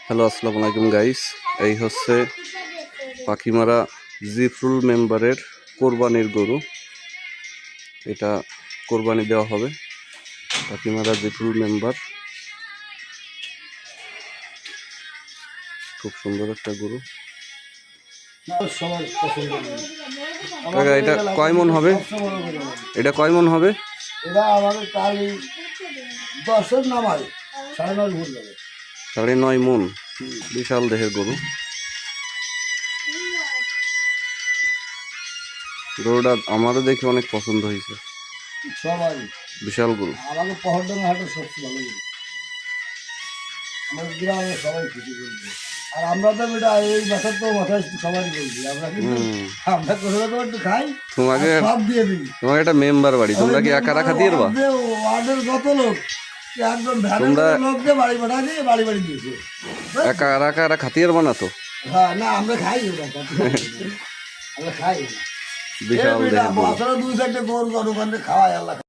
Hello, আসসালামু আলাইকুম guys. এই হচ্ছে পাখিমারা জিফরুল মেম্বারের কোরবানির গরু। এটা কোরবানি দেওয়া হবে। পাখিমারা জিফরুল মেম্বার, খুব সুন্দর একটা গরু। এটা কয় মন হবে? এটা কয় মন হবে? এটা আমাদের কাল 10-এর নামায় 9.5 ভুল যাবে। 9.5 মন, বিশাল দেহের গরু। গরুটা আমারও দেখে অনেক পছন্দ হয়েছে। সবাই বিশাল গরু। আমাকে পহরডাঙ্গা হাটে সবচেয়ে ভালো গরু। আমাদের গ্রামে সবাই খুশি করবে। আর আমরা তো এটা এই বছর তো মাথায় সবাই বলছি আমরা, কিন্তু আমরা কোথাও তো একটু খাই, তোমাকে সব দিয়ে দিই। তোমাকে একটা মেম্বার বাড়ি, তোমরা কি একা রাখা দিয়ে দেবা? ওয়ার্ডের কত লোক, একজন ভ্যানের লোক দিয়ে বাড়ি পাঠা দিয়ে বাড়ি দিয়েছে। একা রাখা খাতির বানা তো। হ্যাঁ, না আমরা খাই ওটা, আমরা খাই বিশাল দেহের গরু। বছরে 2-4টে গরু খাওয়াই আল্লাহ।